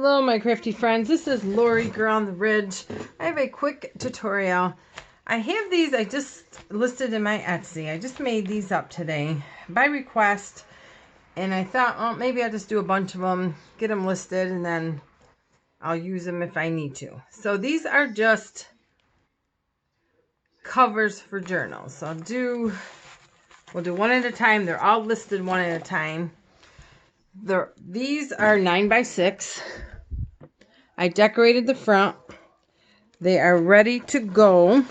Hello my crafty friends, this is Laurie Girl on the Ridge. I have a quick tutorial. I have these, I just listed in my Etsy. I just made these up today by request, and I thought, oh, maybe I'll just do a bunch of them, get them listed, and then I'll use them if I need to. So these are just covers for journals. So we'll do one at a time. They're all listed one at a time. These are 9x6. I decorated the front. They are ready to go.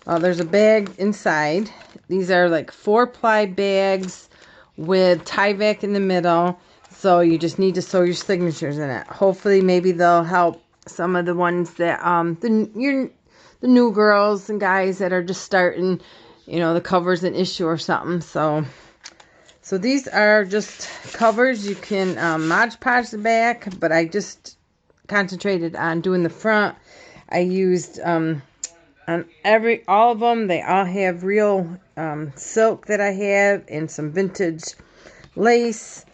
There's a bag inside. These are like 4-ply bags with tie-back in the middle. So you just need to sew your signatures in it. Hopefully maybe they'll help some of the ones that, the new girls and guys that are just starting, you know, the cover's an issue or something. So these are just covers. You can Mod Podge the back, but I just concentrated on doing the front. I used on all of them, they all have real silk that I have, and some vintage lace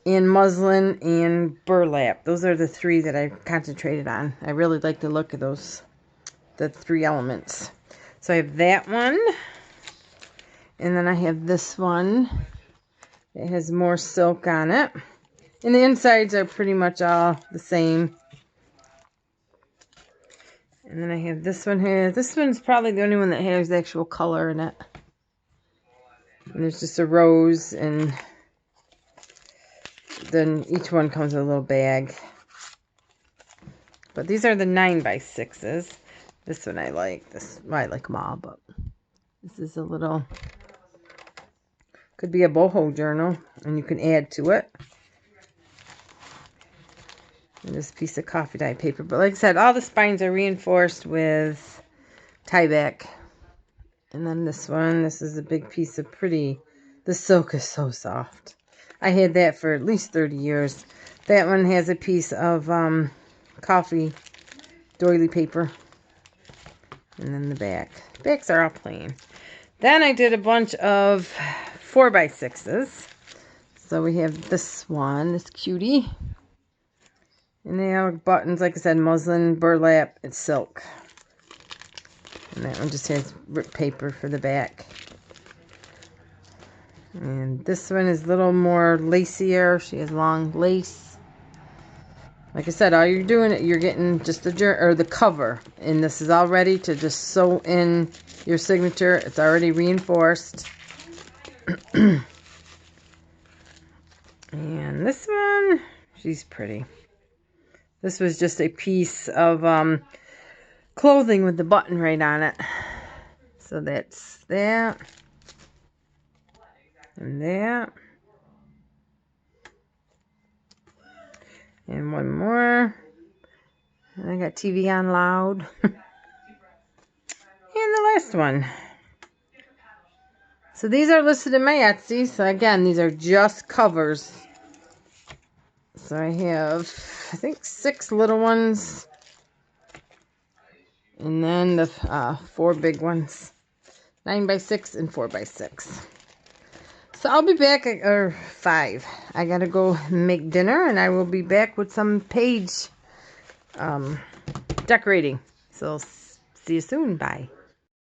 and muslin and burlap. Those are the three that I concentrated on. I really like the look of those, the three elements. So I have that one, and then I have this one. It has more silk on it. And the insides are pretty much all the same. And then I have this one here. This one's probably the only one that has the actual color in it. And there's just a rose, and then each one comes with a little bag. But these are the 9x6s. This one I like. Well, I like them all, but this is a little, could be a boho journal, and you can add to it. And this piece of coffee dye paper. But like I said, all the spines are reinforced with tie-back. And then this one, this is a big piece of pretty, the silk is so soft. I had that for at least 30 years. That one has a piece of coffee doily paper. And then the back. Backs are all plain. Then I did a bunch of 4x6s. So we have this one, this cutie. And they have buttons, like I said, muslin, burlap, and silk. And that one just has ripped paper for the back. And this one is a little more lacier. She has long lace. Like I said, all you're doing, you're getting just the cover. And this is all ready to just sew in your signature. It's already reinforced. And this one, she's pretty. This was just a piece of clothing with the button right on it. So that's that. And that. And one more. And I got TV on loud. And the last one. So these are listed in my Etsy. So again, these are just covers. So I have, I think, 6 little ones. And then the 4 big ones. 9x6 and 4x6. So I'll be back, or 5. I gotta go make dinner, and I will be back with some page decorating. So see you soon. Bye.